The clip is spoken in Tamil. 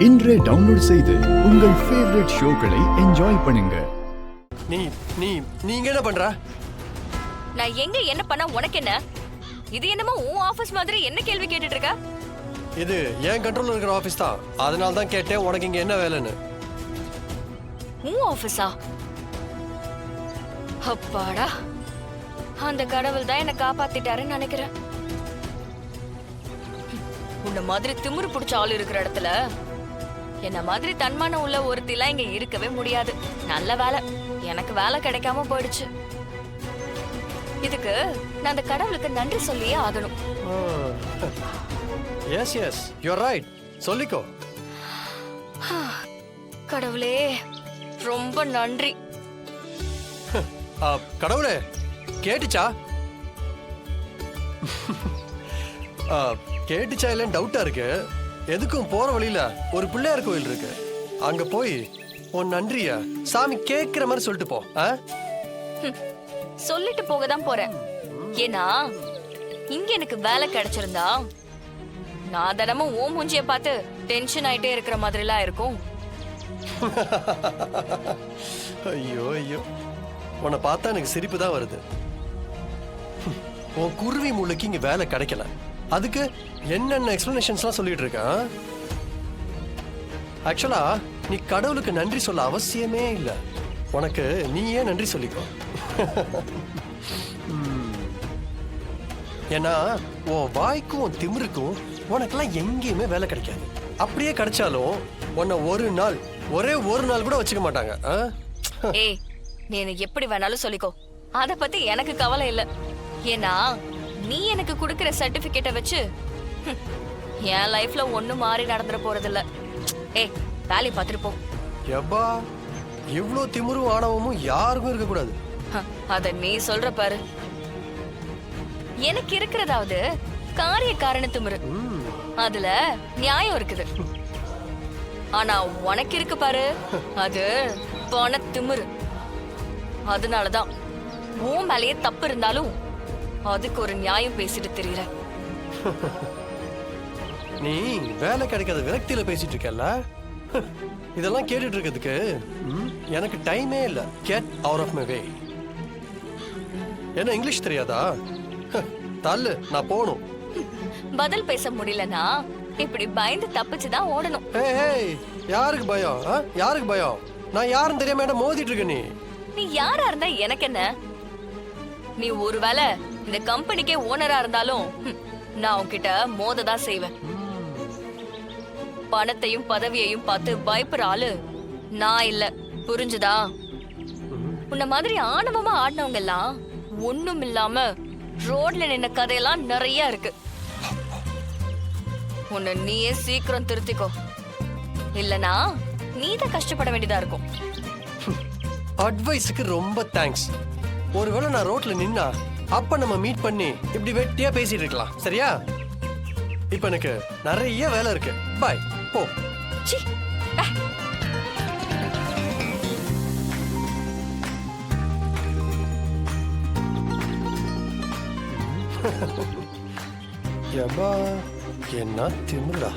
இன்றே டவுன்லோட் செய்து உங்கள் ஃபேவரட் ஷோக்களை என்ஜாய் பண்ணுங்க. நீ நீ நீங்க என்ன பண்ற? நான் எங்க என்ன பண்ண உனக்கு என்ன? இது என்னமோ உன் ஆபீஸ் மாதிரி என்ன கேள்வி கேட்டுட்டு இருக்க? இது என் கண்ட்ரோல்ல இருக்கிற ஆபீஸ் தான். அதனால தான் கேட்டேன் உனக்கு இங்க என்ன வேலைன்னு. உன் ஆபீஸா? அப்பாடா, அந்த கடவுள் தான் என்ன காப்பாத்திட்டாருன்னு நினைக்கிறேன். உன்ன மாதிரி திமிரு பிடிச்ச ஆள் இருக்கிற இடத்துல என்ன மாதிரி தன்மானம் உள்ள ஒருத்திலாம் இங்க இருக்கவே முடியாது. நல்ல வேலை எனக்கு வேலை கிடைக்காம போயிடுச்சு. இதுக்கு நான் அந்த கடவுளுக்கு நன்றி சொல்லியே ஆகணும். Yes yes you are right. சொல்லிக்கோ. கடவுளே ரொம்ப நன்றி. கடவுளே கேட்டுச்சா? கேட்டுச்சா இல்லன்னு டவுட்டா இருக்கு. எதுக்கும் போற வழியில ஒரு பிள்ளையார் கோயில் இருக்கு. அங்க போய் உன் நன்றிய சாமி கேக்குற மாதிரி சொல்லிட்டு போ. சொல்லிட்டு போக தான் போறேன். ஏன்னா இங்க எனக்கு வேலை கிடைச்சிருந்தா நான் தினமும் ஓ மூஞ்சிய பார்த்து டென்ஷன் ஆயிட்டே இருக்கிற மாதிரிலாம் இருக்கும். ஐயோ ஐயோ, உன்னை பார்த்தா எனக்கு சிரிப்பு தான் வருது. உன் குருவி முள்ளைக்கு இங்க வேலை கிடைக்கல. அதுக்கு என்னென்ன எக்ஸ்பிளனேஷன்ஸ்லாம் சொல்லிட்டு இருக்கான். ஆக்சுவலா நீ கடவுளுக்கு நன்றி சொல்ல அவசியமே இல்லை. உனக்கு நீயே நன்றி சொல்லிக்கோ. ஏன்னா உன் வாய்க்கும் உன் திமிருக்கும் உனக்கெல்லாம் எங்கேயுமே வேலை கிடைக்காது. அப்படியே கிடைச்சாலும் உன்னை ஒரே ஒரு நாள் கூட வச்சுக்க மாட்டாங்க. ஏய், நீ எப்படி வேணாலும் சொல்லிக்கோ, அத பத்தி எனக்கு கவலை இல்ல. ஏன்னா நீ எனக்கு கொடுக்கிற சர்டிபிகேட்டை வச்சு என் லைஃப்ல ஒண்ணும் மாறி நடந்துட போறது இல்ல. ஏய், வேலையை பார்த்துட்டு போ. எப்பா, இவ்ளோ திமிரும் ஆணவமும் யாருக்கும் இருக்க கூடாது. அத நீ சொல்ற பாரு. எனக்கு இருக்கிறதாவது காரிய காரண திமிரு, அதுல நியாயம் இருக்குது. ஆனா உனக்கு இருக்கு பாரு, அது பண திமிரு. அதனாலதான் உன் மேலேயே தப்பு இருந்தாலும் அதுக்கு ஒரு நியாயம் பேசிட்டு தெரியல. நீ வேலை கிடைக்காத விரக்தியில பேசிட்டு இருக்கல. இதெல்லாம் கேட்டுட்டு இருக்கிறதுக்கு எனக்கு டைமே இல்ல. Get out of my way. என்ன இங்கிலீஷ் தெரியாதா? தள்ளு, நான் போகணும். பதில் பேச முடியலனா இப்படி பயந்து தப்பிச்சுதான் ஓடணும். ஏய், யாருக்கு பயம்? யாருக்கு பயம்? நான் யாரும் தெரியாம மோதிட்டு இருக்க. நீ யாரா இருந்தா எனக்கு என்ன? நீ ஒருவேளை இந்த கம்பெனிக்கே ஓனரா இருந்தாலும் நான் உன்கிட்ட மோததான் செய்வேன். பணத்தையும் பதவியையும் பார்த்து பயப்படுற ஆளு நான் இல்ல, புரிஞ்சுதா? உன்ன மாதிரி ஆணவமா ஆடினவங்க எல்லாம் ஒண்ணும் இல்லாம ரோட்ல நின்ன கதையெல்லாம் நிறைய இருக்கு. உன்னை நீயே சீக்கிரம் திருத்திக்கோ, இல்லனா நீதான் கஷ்டப்பட வேண்டியதா இருக்கும். அட்வைஸுக்கு ரொம்ப தேங்க்ஸ். ஒருவேளை நான் ரோட்ல நின்னா அப்ப நம்ம மீட் பண்ணி இப்படி வெட்டியா பேசிட்டு இருக்கலாம். சரியா? இப்ப எனக்கு நிறைய வேலை இருக்கு. பாய், போ. என்ன திமிருடா.